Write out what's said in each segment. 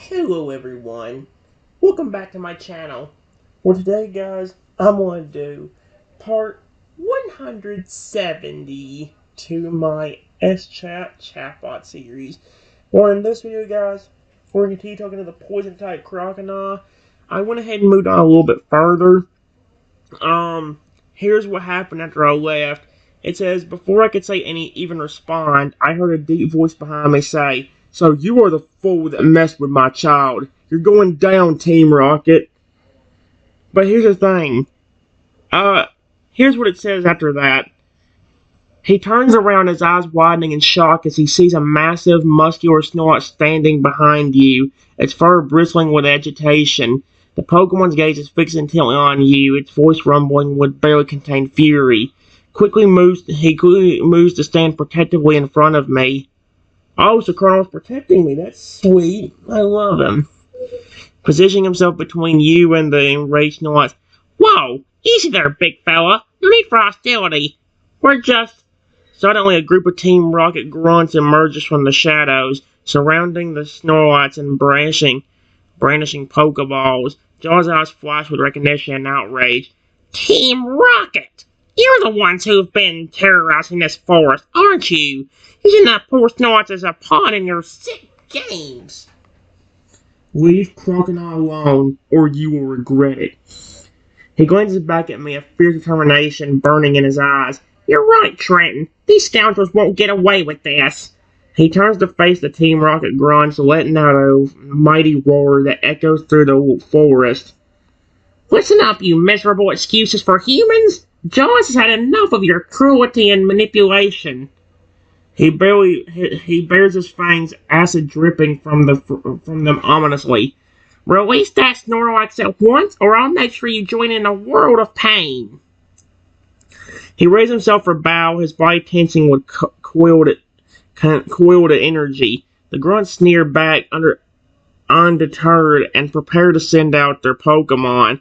Hello everyone, welcome back to my channel. For today guys, I'm going to do part 170 to my SChat chatbot series. Well, in this video guys, we're going to continue talking to the poison type Croconaw. I went ahead and moved on a little bit further. Here's what happened after I left. It says, before I could say even respond, I heard a deep voice behind me say, "So you are the fool that messed with my child. You're going down, Team Rocket." But here's the thing. Here's what it says after that. He turns around, his eyes widening in shock as he sees a massive, muscular Snorlax standing behind you, its fur bristling with agitation. The Pokemon's gaze is fixed intently on you, its voice rumbling with barely contained fury. He quickly moves to stand protectively in front of me. Oh, so Cronow's protecting me. That's sweet. I love him. Positioning himself between you and the enraged Snorlax. "Whoa! Easy there, big fella. No need for hostility. We're just..." Suddenly, a group of Team Rocket grunts emerges from the shadows, surrounding the Snorlax and brandishing Pokeballs. Jaw's eyes flash with recognition and outrage. "Team Rocket! You're the ones who've been terrorizing this forest, aren't you? Using that poor Snorlax as a pawn in your sick games." "Leave Croconaw alone, or you will regret it." He glances back at me, a fierce determination burning in his eyes. "You're right, Trenton. These scoundrels won't get away with this." He turns to face the Team Rocket grunts, letting out a mighty roar that echoes through the forest. "Listen up, you miserable excuses for humans! Jaws has had enough of your cruelty and manipulation." He bares his fangs, acid dripping from them ominously. "Release that Snorlax at once, or I'll make sure you join in a world of pain." He raised himself for a bow, his body tensing with coiled energy. The grunts sneer back undeterred and prepare to send out their Pokemon.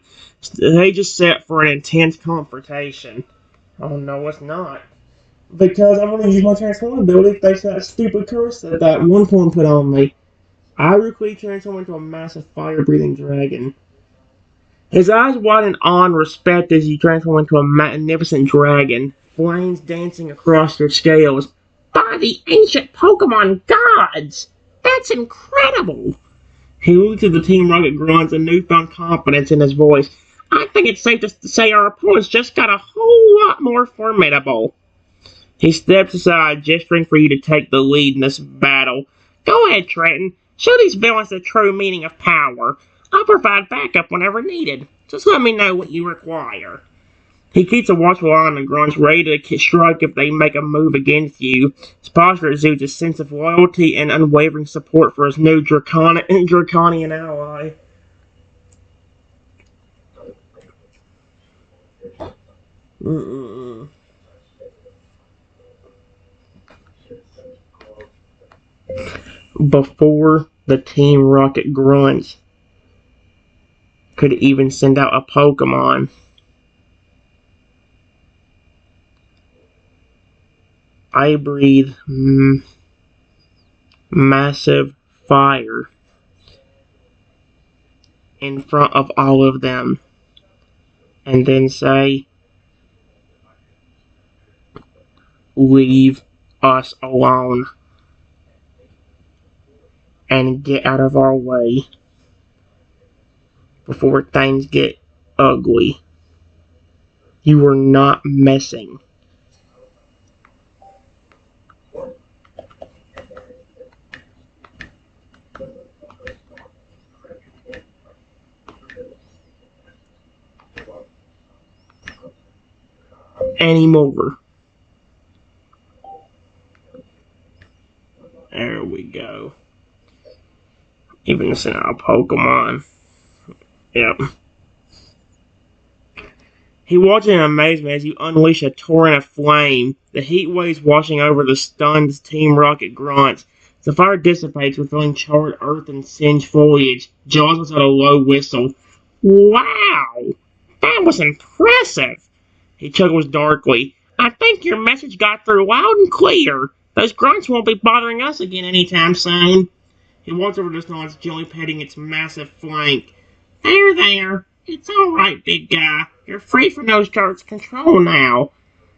They just set for an intense confrontation. Oh no, it's not. Because I'm going to use my transform ability thanks to that stupid curse that one form put on me. I quickly transform into a massive fire-breathing dragon. His eyes widen in awe and respect as he transforms into a magnificent dragon, flames dancing across their scales. "By the ancient Pokemon gods! That's incredible!" He looks at the Team Rocket grunts, a newfound confidence in his voice. "I think it's safe to say our opponents just got a whole lot more formidable." He steps aside, gesturing for you to take the lead in this battle. "Go ahead, Trenton. Show these villains the true meaning of power. I'll provide backup whenever needed. Just let me know what you require." He keeps a watchful eye on the grunts, ready to strike if they make a move against you. His posture exudes a sense of loyalty and unwavering support for his new draconian ally. Before the Team Rocket grunts could even send out a Pokemon, I breathe massive fire in front of all of them, and then say, "Leave us alone and get out of our way before things get ugly. You are not messing." Anymore. There we go. Even send out a Pokemon. Yep. He watches in amazement as you unleash a torrent of flame. The heat waves washing over the stunned Team Rocket grunts. The fire dissipates, revealing charred earth and singed foliage. Jaws lets out a low whistle. "Wow! That was impressive!" He chuckles darkly. "I think your message got through loud and clear. Those grunts won't be bothering us again anytime soon." He walks over to the snow and is gently petting its massive flank. There, there. It's all right, big guy. You're free from those jerks' control now.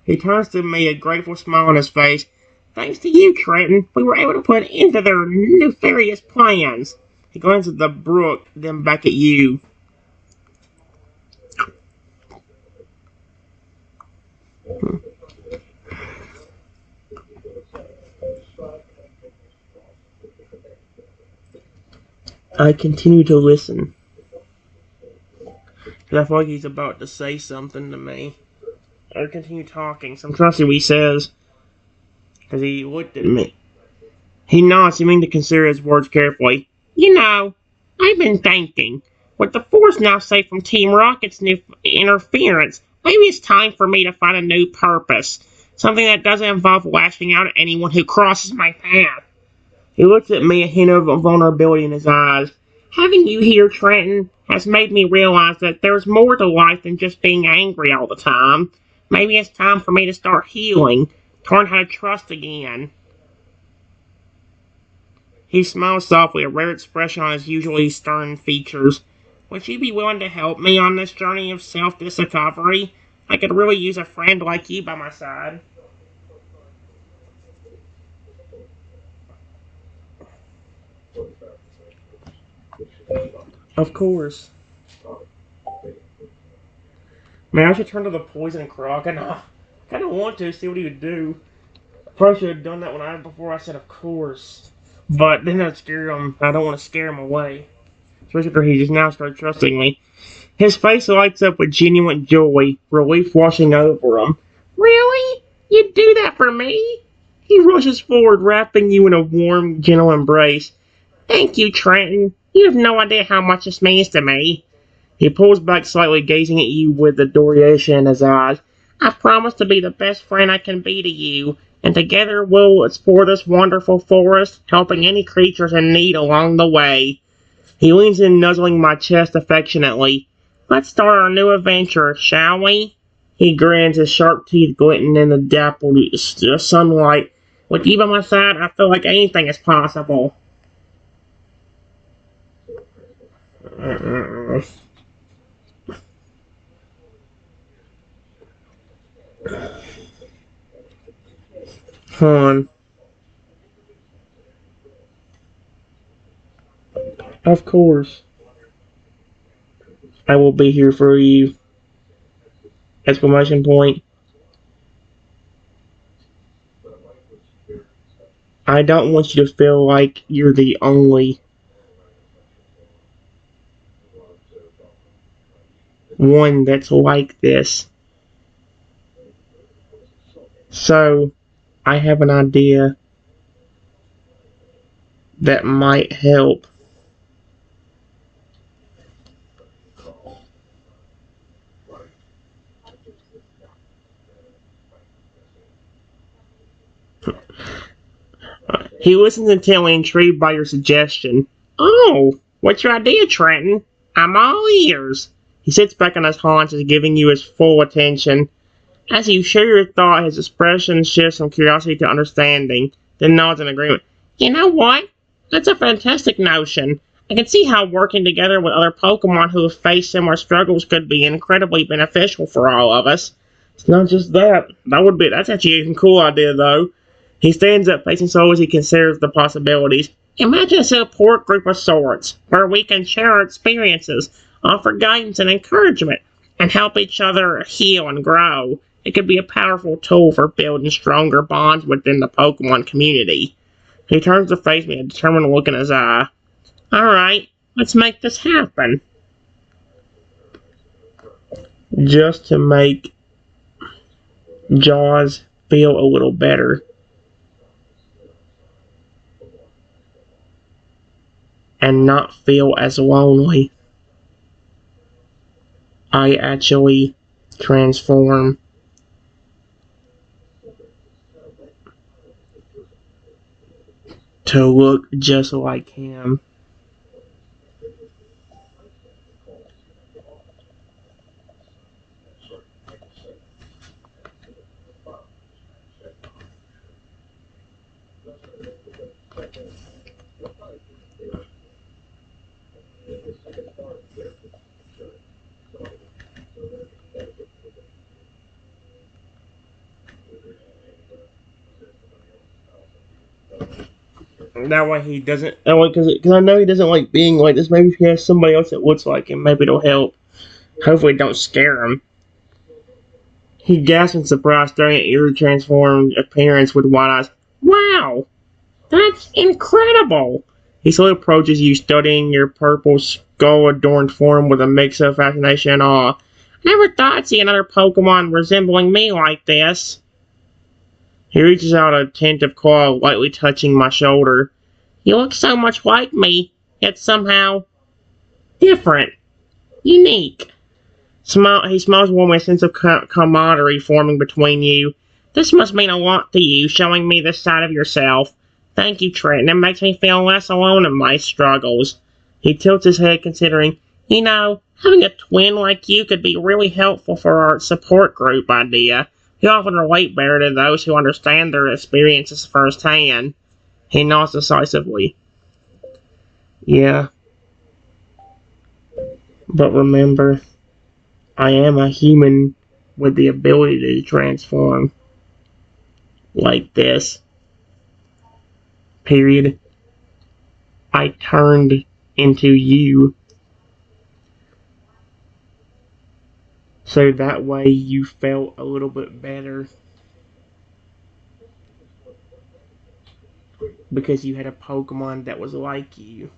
He turns to me, a grateful smile on his face. Thanks to you, Trenton, we were able to put an end to their nefarious plans. He glances at the brook, then back at you. I continue to listen. I feel like he's about to say something to me. I continue talking, so I'm trying to see what he says. Because he looked at me. He nods, seeming to consider his words carefully. You know, I've been thinking. With the force now safe from Team Rocket's new interference, maybe it's time for me to find a new purpose. Something that doesn't involve lashing out at anyone who crosses my path. He looks at me, a hint of vulnerability in his eyes. Having you here, Trenton, has made me realize that there's more to life than just being angry all the time. Maybe it's time for me to start healing, to learn how to trust again. He smiles softly, a rare expression on his usually stern features. Would you be willing to help me on this journey of self-discovery? I could really use a friend like you by my side. Of course. Man, I should turn to the poison Croconaw. I kind of want to see what he would do. Probably should have done that before I said of course. But then I'd scare him. I don't want to scare him away. Especially after he just now started trusting me. His face lights up with genuine joy, relief washing over him. Really? You'd do that for me? He rushes forward, wrapping you in a warm, gentle embrace. Thank you, Trenton. You have no idea how much this means to me. He pulls back slightly, gazing at you with adoration in his eyes. I promise to be the best friend I can be to you, and together we'll explore this wonderful forest, helping any creatures in need along the way. He leans in, nuzzling my chest affectionately. Let's start our new adventure, shall we? He grins, his sharp teeth glinting in the dappled sunlight. With you by my side, I feel like anything is possible. Han, of course, I will be here for you! Exclamation point. I don't want you to feel like you're the only one that's like this. So, I have an idea that might help. He listens intently, intrigued by your suggestion. Oh, what's your idea, Trenton? I'm all ears. He sits back on his haunches, giving you his full attention. As you share your thought, his expression shifts from curiosity to understanding, then nods in agreement. You know what? That's a fantastic notion. I can see how working together with other Pokemon who have faced similar struggles could be incredibly beneficial for all of us. It's not just that. That's actually a cool idea, though. He stands up, facing Soul as he considers the possibilities. Imagine a support group of sorts, where we can share our experiences, offer guidance and encouragement, and help each other heal and grow. It could be a powerful tool for building stronger bonds within the Pokemon community. He turns to face me, a determined look in his eye. Alright, let's make this happen. Just to make Jaws feel a little better. And not feel as lonely, I actually transform to look just like him. That way he doesn't. Because I know he doesn't like being like this. Maybe if he has somebody else that looks like him, maybe it'll help. Hopefully, don't scare him. He gasps in surprise, staring at your transformed appearance with wide eyes. Wow! That's incredible! He slowly approaches you, studying your purple skull-adorned form with a mix of fascination and awe. Never thought I'd see another Pokemon resembling me like this. He reaches out a attentive claw, lightly touching my shoulder. You look so much like me, yet somehow different, unique. He smiles warmly, a sense of camaraderie forming between you. This must mean a lot to you, showing me this side of yourself. Thank you, Trent. It makes me feel less alone in my struggles. He tilts his head, considering, having a twin like you could be really helpful for our support group idea. You often relate better to those who understand their experiences firsthand. He nods decisively. Yeah. But remember, I am a human with the ability to transform. Like this. Period. I turned into you. So that way you felt a little bit better. Because you had a Pokemon that was like you.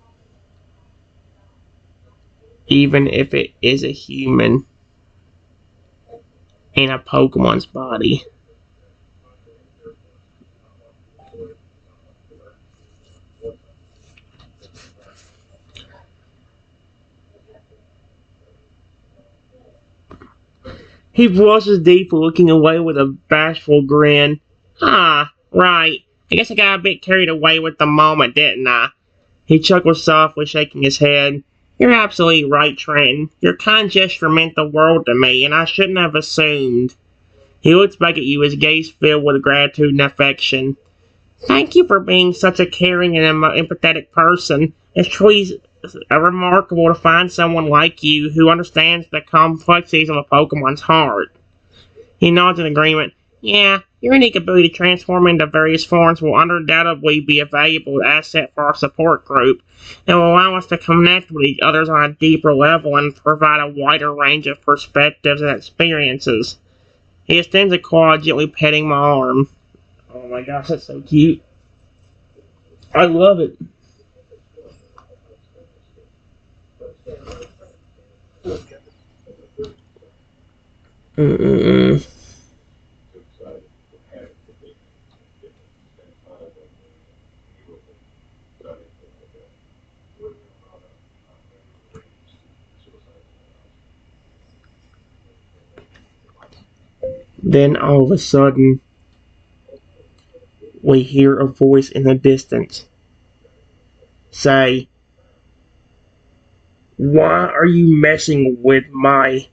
Even if it is a human in a Pokemon's body. He blushes deeply, looking away with a bashful grin. Right. I guess I got a bit carried away with the moment, didn't I? He chuckles softly, shaking his head. You're absolutely right, Trenton. Your kind gesture meant the world to me, and I shouldn't have assumed. He looks back at you, his gaze filled with gratitude and affection. Thank you for being such a caring and empathetic person. It's truly remarkable to find someone like you who understands the complexities of a Pokemon's heart. He nods in agreement. Yeah, your unique ability to transform into various forms will undoubtedly be a valuable asset for our support group. It will allow us to connect with each other on a deeper level and provide a wider range of perspectives and experiences. He extends a claw, gently petting my arm. Oh my gosh, that's so cute. I love it. Then all of a sudden, we hear a voice in the distance say, why are you messing with my...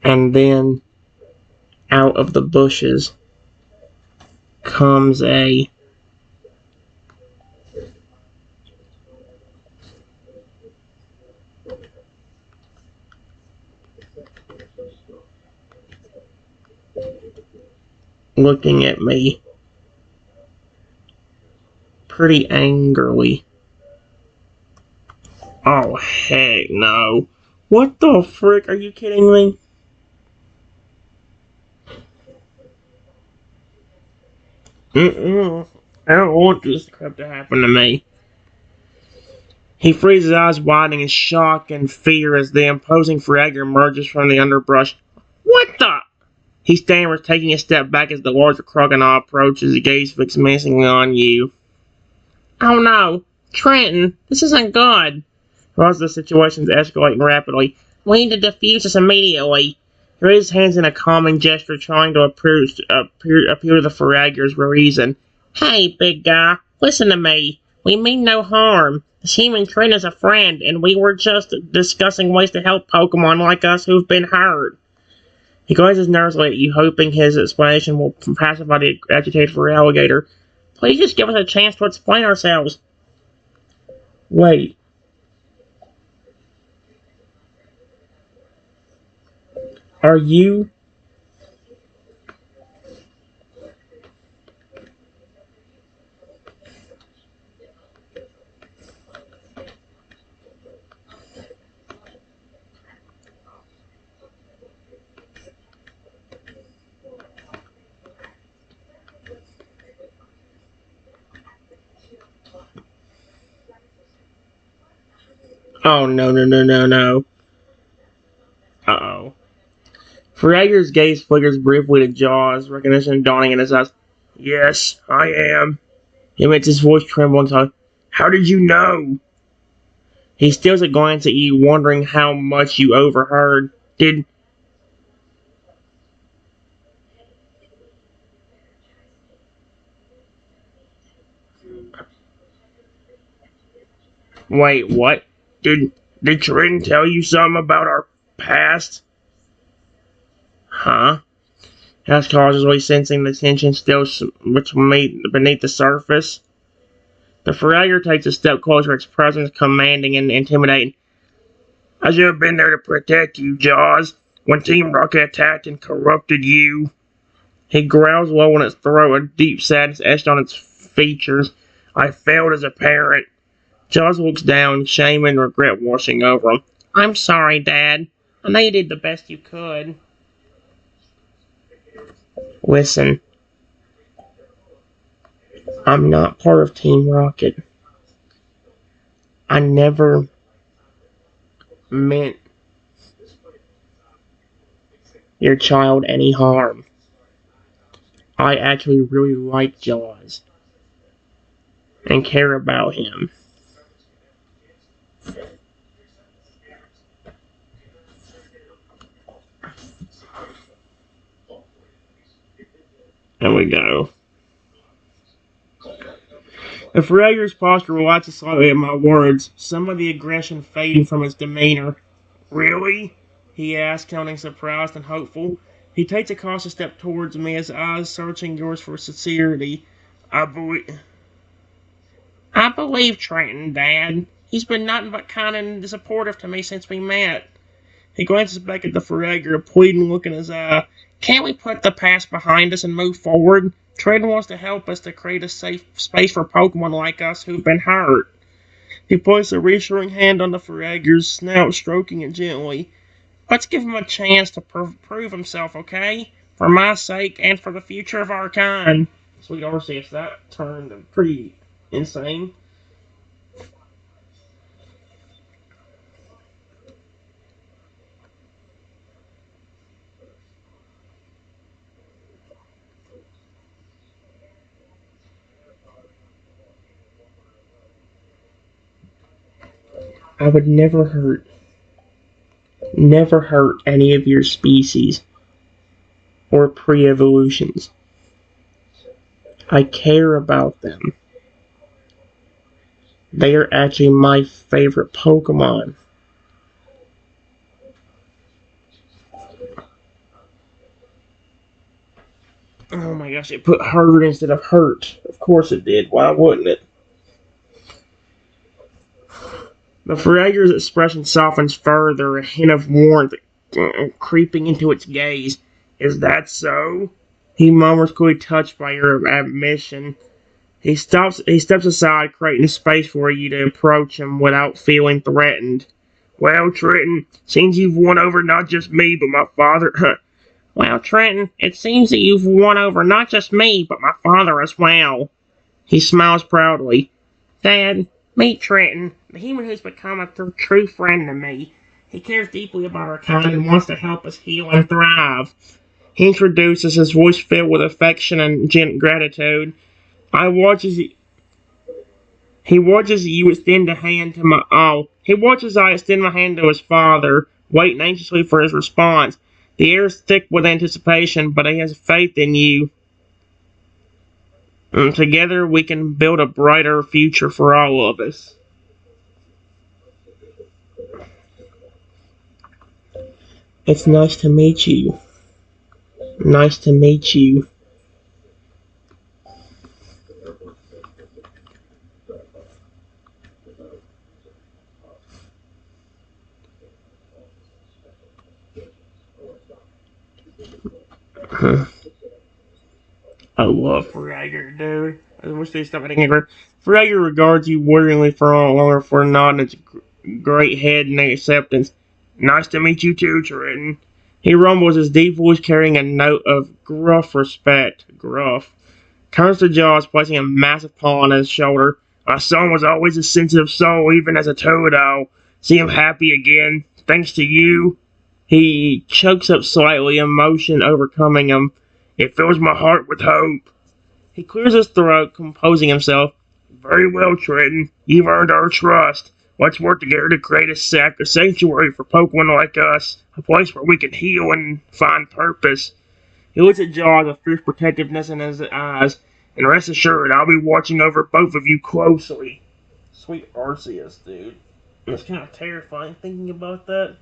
And then, out of the bushes, comes a... looking at me pretty angrily. Oh, heck no. What the frick? Are you kidding me? I don't want this crap to happen to me. He frees his eyes widening in shock and fear as the imposing Fragger emerges from the underbrush. What the? He stammers, taking a step back as the larger Croconaw approaches, his gaze fixed menacingly on you. Oh no, Trenton, this isn't good. The situation is escalating rapidly. We need to defuse this immediately. He raises his hands in a calming gesture, trying to appeal to the Fragger's reason. Hey, big guy, listen to me. We mean no harm. This human Trenton is a friend, and we were just discussing ways to help Pokemon like us who've been hurt. He glances nervously at you, hoping his explanation will pacify the agitated alligator. Please just give us a chance to explain ourselves. Wait. Are you? Oh, no, no, no, no, no. Uh-oh. Frager's gaze flickers briefly to Jaws, recognition dawning in his eyes. Yes, I am. He makes his voice tremble and says, How did you know? He steals a glance at you, wondering how much you overheard. Did. Wait, what? Did. Did Trin tell you something about our past? Huh? Asked cautiously, sensing the tension still which beneath the surface. The Farragut takes a step closer, its presence commanding and intimidating. I should have been there to protect you, Jaws, when Team Rocket attacked and corrupted you. He growls low in its throat, a deep sadness etched on its features. I failed as a parent. Jaws looks down, shame and regret washing over him. I'm sorry, Dad. I know you did the best you could. Listen, I'm not part of Team Rocket. I never meant your child any harm. I actually really like Jaws and care about him. There we go. If Rager's posture relaxes slightly at my words, some of the aggression fading from his demeanor. Really? He asked, sounding surprised and hopeful. He takes a cautious step towards me, his eyes searching yours for sincerity. I believe. I believe Trenton, Dad. He's been nothing but kind and supportive to me since we met. He glances back at the Farragut, a pleading look in his eye. Can't we put the past behind us and move forward? Trenton wants to help us to create a safe space for Pokemon like us who've been hurt. He placed a reassuring hand on the Farragut's snout, stroking it gently. Let's give him a chance to prove himself, okay? For my sake and for the future of our kind. Sweet Arceus, that turned pretty insane. I would never hurt any of your species or pre-evolutions. I care about them. They are actually my favorite Pokemon. Oh my gosh, it put hurt instead of hurt. Of course it did. Why wouldn't it? The Farragut's expression softens further, a hint of warmth creeping into its gaze. Is that so? He murmurs, clearly touched by your admission. He steps aside, creating space for you to approach him without feeling threatened. Well, Trenton, seems you've won over not just me, but my father. Well, Trenton, it seems that you've won over not just me, but my father as well. He smiles proudly. Dad, meet Trenton, the human who's become a true friend to me. He cares deeply about our kind and wants to help us heal and thrive. He introduces, his voice filled with affection and gratitude. I watch as he watches you extend a hand to my He watches I extend my hand to his father, waiting anxiously for his response. The air is thick with anticipation, but he has faith in you. And together we can build a brighter future for all of us. It's nice to meet you. Nice to meet you. I love Fragger, dude. I wish they stopped making it. Fragger regards you wonderingly for all longer for nodding its great head in acceptance. Nice to meet you too, Trenton. He rumbles, his deep voice carrying a note of gruff respect. Gruff. Turns to Jaws, placing a massive paw on his shoulder. My son was always a sensitive soul, even as a toad. See him happy again, thanks to you. He chokes up slightly, emotion overcoming him. It fills my heart with hope. He clears his throat, composing himself. Very well, Trenton. You've earned our trust. Let's work together to create a sanctuary for Pokemon like us. A place where we can heal and find purpose. He looks at Jaws with fierce protectiveness in his eyes. And rest assured, I'll be watching over both of you closely. Sweet Arceus, dude. It's kind of terrifying thinking about that.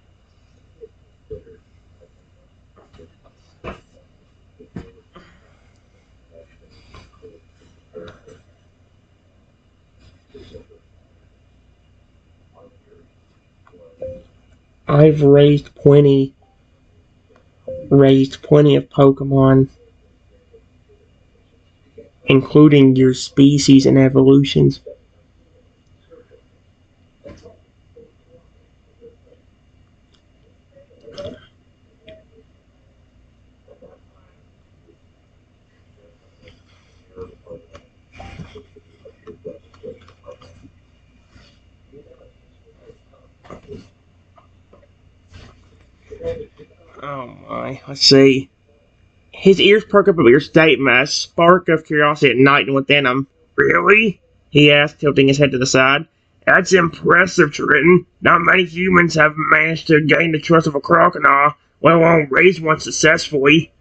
I've raised plenty of Pokemon, including your species and evolutions. Oh my, let's see. His ears perk up at your statement, a spark of curiosity igniting within him. Really? He asked, tilting his head to the side. That's impressive, Trenton. Not many humans have managed to gain the trust of a Croconaw, let alone raise one successfully.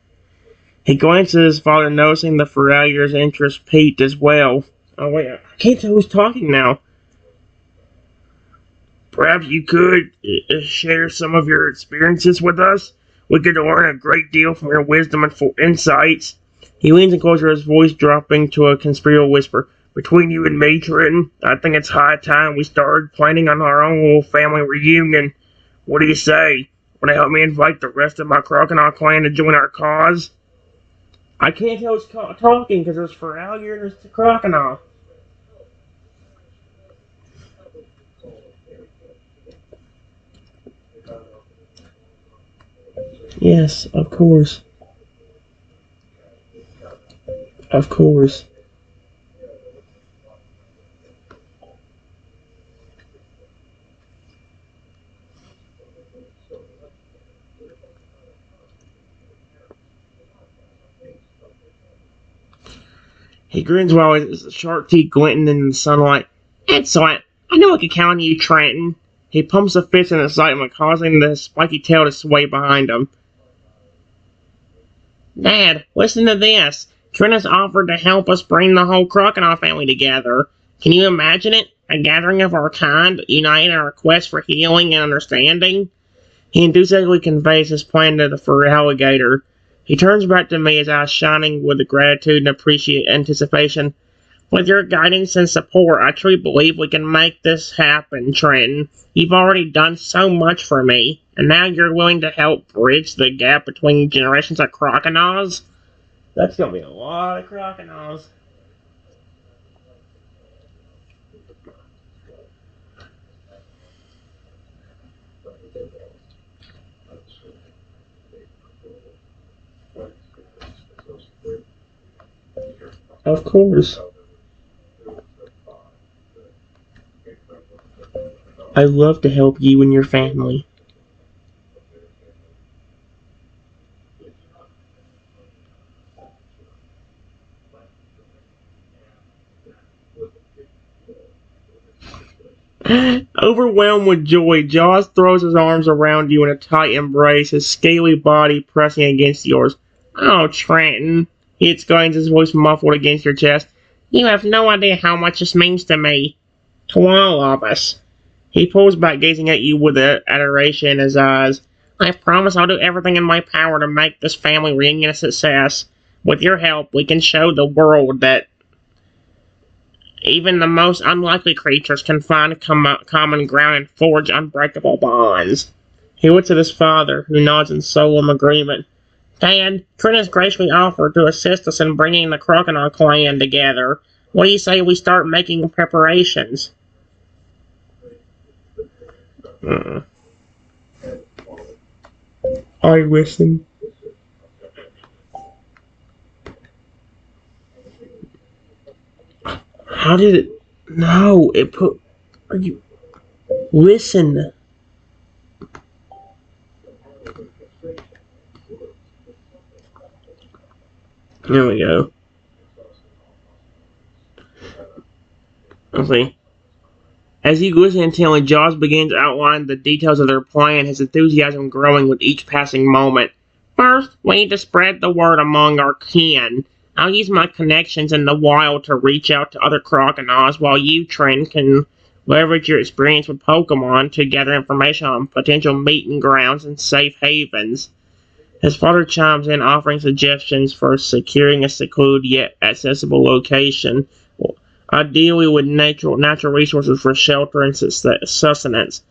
He glanced at his father, noticing the Feraliar's interest peaked as well. Oh wait, I can't tell who's talking now. Perhaps you could share some of your experiences with us? We could learn a great deal from your wisdom and insights. He leans in closer, his voice dropping to a conspiratorial whisper. Between you and me, Trenton, I think it's high time we started planning on our own little family reunion. What do you say? Want to help me invite the rest of my Croconaw clan to join our cause? I can't tell who's talking because there's Feraliar and there's the Croconaw. Yes, of course. Of course. He grins while his sharp teeth glisten in the sunlight. Excellent. I know I can count on you, Trenton. He pumps a fist in excitement, causing the spiky tail to sway behind him. Dad, listen to this. Trenton's offered to help us bring the whole Croconaw family together. Can you imagine it? A gathering of our kind, uniting our quest for healing and understanding? He enthusiastically conveys his plan to the Feraligator. He turns back to me, his eyes shining with gratitude and anticipation. With your guidance and support, I truly believe we can make this happen, Trenton. You've already done so much for me, and now you're willing to help bridge the gap between generations of Croconaws? That's gonna be a lot of Croconaws. Of course. I'd love to help you and your family. Overwhelmed with joy, Jaws throws his arms around you in a tight embrace, his scaly body pressing against yours. Oh, Trenton, he exclaims, his voice muffled against your chest. You have no idea how much this means to me. To all of us. He pulls back, gazing at you with adoration in his eyes. I promise I'll do everything in my power to make this family reunion a success. With your help, we can show the world that even the most unlikely creatures can find common ground and forge unbreakable bonds. He looks at his father, who nods in solemn agreement. Dad, Trent has graciously offered to assist us in bringing the Croconaw clan together. What do you say we start making preparations? Uh, I listen. How did it? No, it put. Are you. Listen. There we go. Let's see. As he listens intently, Jaws begins to outline the details of their plan, his enthusiasm growing with each passing moment. First, we need to spread the word among our kin. I'll use my connections in the wild to reach out to other Croconaws, while you, Trent, can leverage your experience with Pokemon to gather information on potential meeting grounds and safe havens. His father chimes in, offering suggestions for securing a secluded yet accessible location, ideally with natural resources for shelter and sustenance.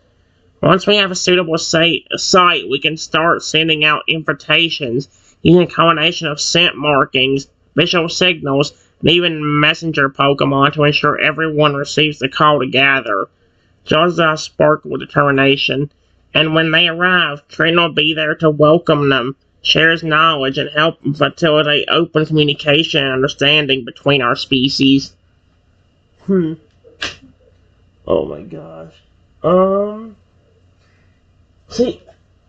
Once we have a suitable site, we can start sending out invitations using a combination of scent markings, visual signals, and even messenger Pokemon to ensure everyone receives the call to gather. John's eyes sparkled with determination, and when they arrive, Trent will be there to welcome them, share his knowledge, and help facilitate open communication and understanding between our species. Oh my gosh. See,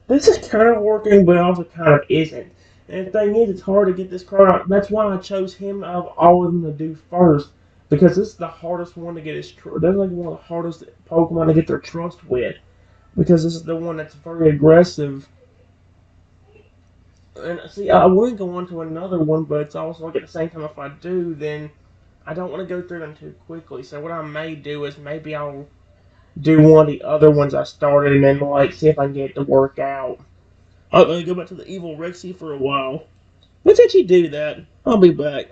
this is kind of working, but also kind of isn't. And the thing is, it's hard to get this card out. That's why I chose him out of all of them to do first. Because this is the hardest one to get his trust. That's like one of the hardest Pokemon to get their trust with. Because this is the one that's very aggressive. And see, I would go on to another one, but it's also like at the same time, if I do, then I don't want to go through them too quickly. So what I may do is maybe I'll do one of the other ones I started and then like see if I can get it to work out. I'll go back to the evil Rexy for a while. Let's actually do that. I'll be back.